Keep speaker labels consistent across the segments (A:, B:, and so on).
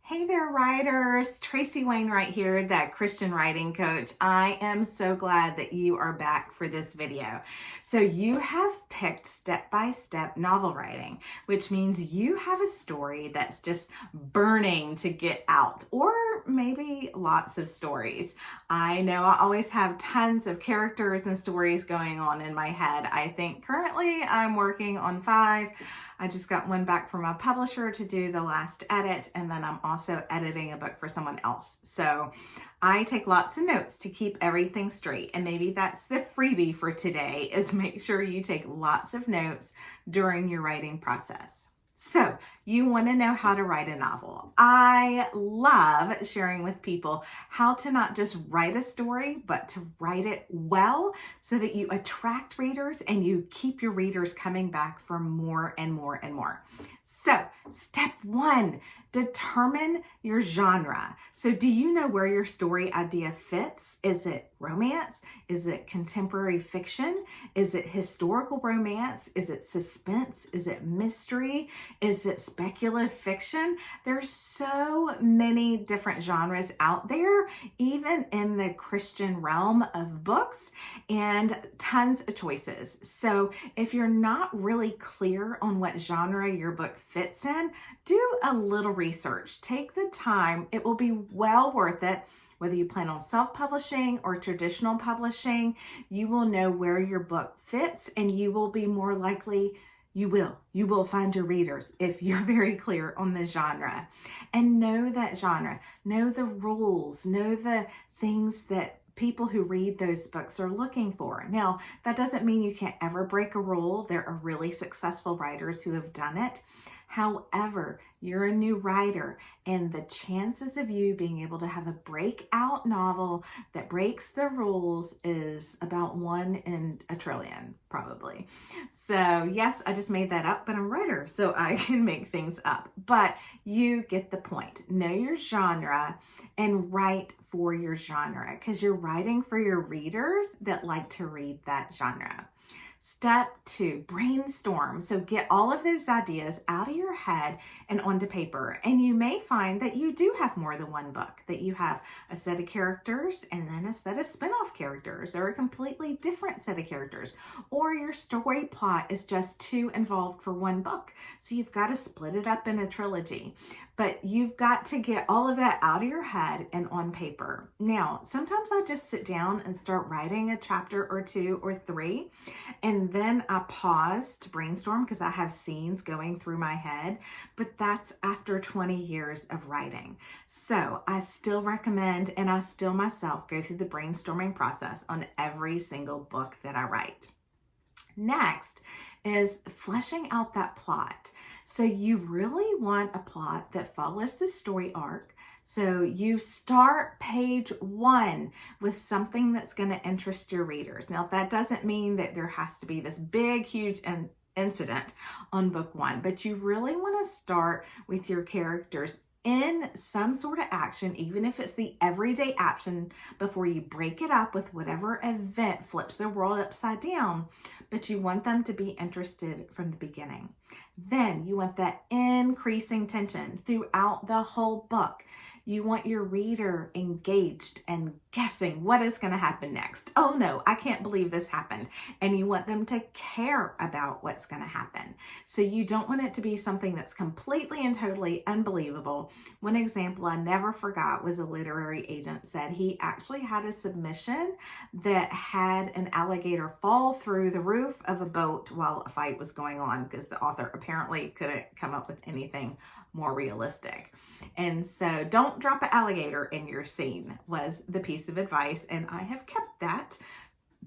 A: Hey there, writers. Tracy Wainwright here, that Christian writing coach. I am so glad that you are back for this video. So you have picked step-by-step novel writing, which means you have a story that's just burning to get out, or maybe lots of stories. I know I always have tons of characters and stories going on in my head. I think currently I'm working on 5. I just got one back from a publisher to do the last edit, and then I'm also editing a book for someone else. So I take lots of notes to keep everything straight, and maybe that's the freebie for today, is make sure you take lots of notes during your writing process. So you want to know how to write a novel. I love sharing with people how to not just write a story, but to write it well so that you attract readers and you keep your readers coming back for more and more and more. So step 1, determine your genre. So do you know where your story idea fits? Is it romance? Is it contemporary fiction? Is it historical romance? Is it suspense? Is it mystery? Is it speculative fiction? There's so many different genres out there, even in the Christian realm of books, and tons of choices. So if you're not really clear on what genre your book fits in, do a little research. Take the time. It will be well worth it. Whether you plan on self-publishing or traditional publishing, you will know where your book fits, and you will be more likely, you will find your readers if you're very clear on the genre. And know that genre, know the rules, know the things that people who read those books are looking for. Now, that doesn't mean you can't ever break a rule. There are really successful writers who have done it. However, you're a new writer, and the chances of you being able to have a breakout novel that breaks the rules is about 1 in a trillion, probably. So yes, I just made that up, but I'm a writer, so I can make things up. But you get the point. Know your genre and write for your genre, because you're writing for your readers that like to read that genre. Step 2, brainstorm. So get all of those ideas out of your head and onto paper. And you may find that you do have more than one book, that you have a set of characters and then a set of spin-off characters, or a completely different set of characters, or your story plot is just too involved for one book. So you've got to split it up in a trilogy. But you've got to get all of that out of your head and on paper. Now, sometimes I just sit down and start writing a chapter or 2 or 3, and then I pause to brainstorm because I have scenes going through my head, but that's after 20 years of writing. So I still recommend, and I still myself go through the brainstorming process on every single book that I write. Next is fleshing out that plot. So you really want a plot that follows the story arc. So you start page 1 with something that's going to interest your readers. Now, that doesn't mean that there has to be this big, huge incident on book 1, but you really want to start with your characters in some sort of action, even if it's the everyday action, before you break it up with whatever event flips the world upside down. But you want them to be interested from the beginning. Then you want that increasing tension throughout the whole book. You want your reader engaged and guessing what is going to happen next. Oh no, I can't believe this happened. And you want them to care about what's going to happen. So you don't want it to be something that's completely and totally unbelievable. One example I never forgot was a literary agent said he actually had a submission that had an alligator fall through the roof of a boat while a fight was going on, because the author apparently couldn't come up with anything more realistic. And so don't drop an alligator in your scene was the piece of advice, and I have kept that.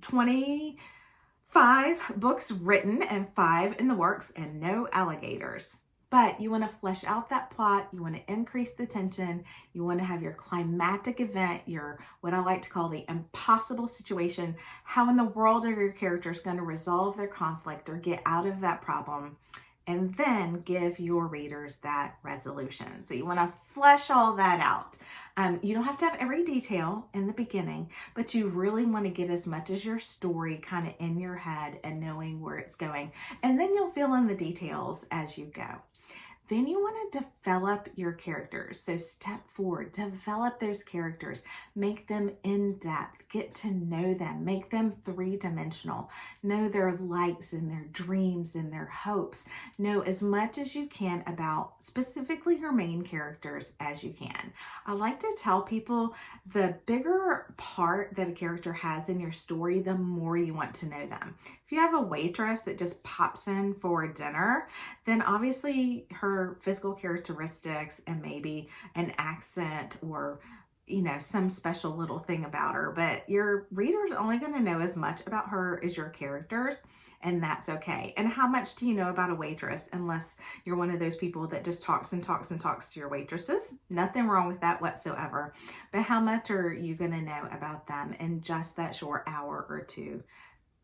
A: 25 books written and 5 in the works, and no alligators. But you want to flesh out that plot, you want to increase the tension, you want to have your climactic event, your what I like to call the impossible situation. How in the world are your characters going to resolve their conflict or get out of that problem? And then give your readers that resolution. So you want to flesh all that out. You don't have to have every detail in the beginning, but you really want to get as much as your story kind of in your head and knowing where it's going. And then you'll fill in the details as you go. Then you want to develop your characters. So step 4, develop those characters, make them in depth, get to know them, make them 3-dimensional, know their likes and their dreams and their hopes, know as much as you can about specifically your main characters as you can. I like to tell people the bigger part that a character has in your story, the more you want to know them. If you have a waitress that just pops in for dinner, then obviously her physical characteristics and maybe an accent or some special little thing about her, but your reader's only going to know as much about her as your characters, and that's okay. And how much do you know about a waitress, unless you're one of those people that just talks and talks and talks to your waitresses? Nothing wrong with that whatsoever, but how much are you going to know about them in just that short hour or 2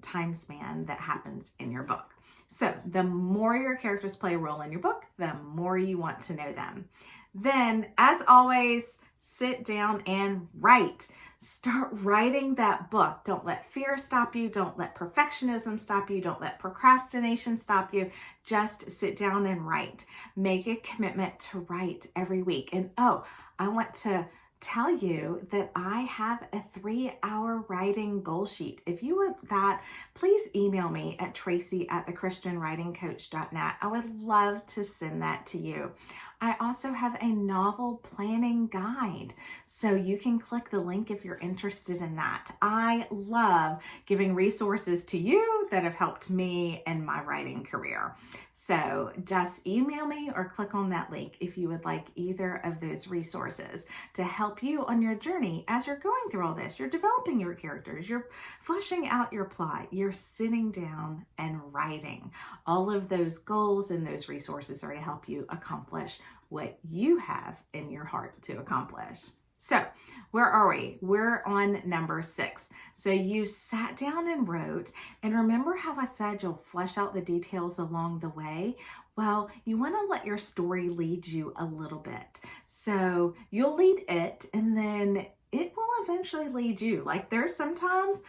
A: time span that happens in your book? So the more your characters play a role in your book, the more you want to know them. Then, as always, sit down and write. Start writing that book. Don't let fear stop you. Don't let perfectionism stop you. Don't let procrastination stop you. Just sit down and write. Make a commitment to write every week. And I want to tell you that I have a 3-hour writing goal sheet. If you would that, please email me at tracy@thechristianwritingcoach.net. I would love to send that to you. I also have a novel planning guide, so you can click the link if you're interested in that. I love giving resources to you that have helped me in my writing career. So just email me or click on that link if you would like either of those resources to help you on your journey as you're going through all this. You're developing your characters, you're fleshing out your plot, you're sitting down and writing. All of those goals and those resources are to help you accomplish what you have in your heart to accomplish. So where are we? We're on number 6. So you sat down and wrote, and remember how I said you'll flesh out the details along the way? Well, you want to let your story lead you a little bit. So you'll lead it, and then it will eventually lead you. Like, there's sometimes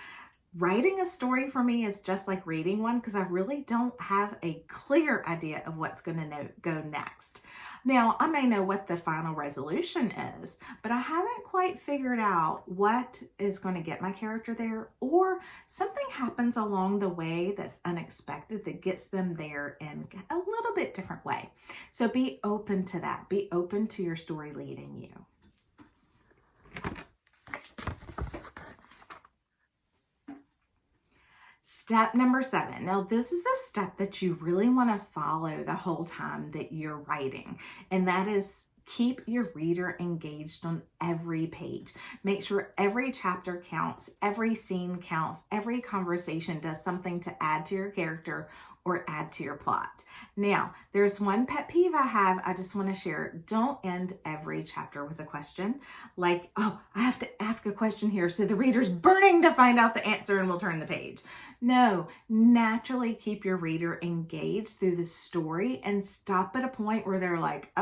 A: writing a story for me is just like reading one, because I really don't have a clear idea of what's going to go next. Now, I may know what the final resolution is, but I haven't quite figured out what is going to get my character there, or something happens along the way that's unexpected that gets them there in a little bit different way. So be open to that. Be open to your story leading you. Step number 7. Now, this is a step that you really want to follow the whole time that you're writing, and that is keep your reader engaged on every page. Make sure every chapter counts, every scene counts, every conversation does something to add to your character or add to your plot. Now, there's one pet peeve I have I just want to share. Don't end every chapter with a question. Like, I have to ask a question here, so the reader's burning to find out the answer and we'll turn the page. No, naturally keep your reader engaged through the story and stop at a point where they're like,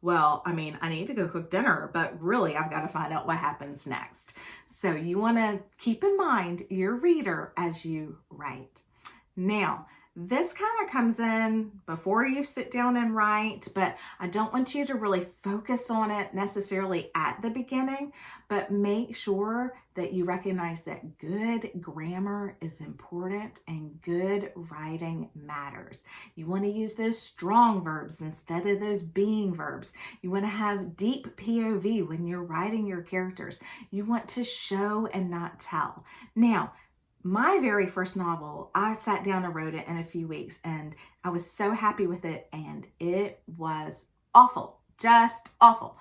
A: well, I need to go cook dinner, but really I've got to find out what happens next. So you want to keep in mind your reader as you write. Now, this kind of comes in before you sit down and write, but I don't want you to really focus on it necessarily at the beginning, but make sure that you recognize that good grammar is important and good writing matters. You want to use those strong verbs instead of those being verbs. You want to have deep POV when you're writing your characters. You want to show and not tell. Now, my very first novel, I sat down and wrote it in a few weeks, and I was so happy with it, and it was awful, just awful.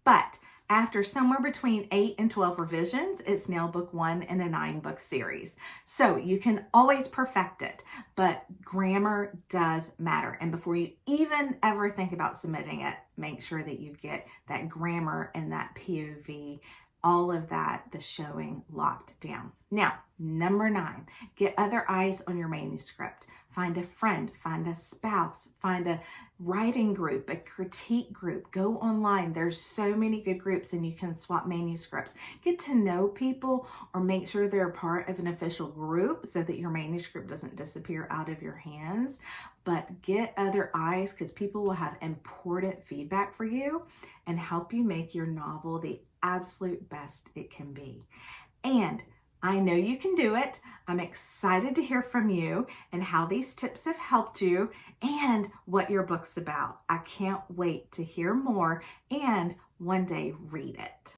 A: But after somewhere between 8 and 12 revisions, it's now book 1 in a 9-book series. So you can always perfect it, but grammar does matter. And before you even ever think about submitting it, make sure that you get that grammar and that POV, all of that, the showing locked down. Now, number 9, get other eyes on your manuscript. Find a friend, find a spouse, find a writing group, a critique group. Go online. There's so many good groups, and you can swap manuscripts. Get to know people, or make sure they're part of an official group so that your manuscript doesn't disappear out of your hands. but get other eyes because people will have important feedback for you and help you make your novel the absolute best it can be. And I know you can do it. I'm excited to hear from you and how these tips have helped you and what your book's about. I can't wait to hear more and one day read it.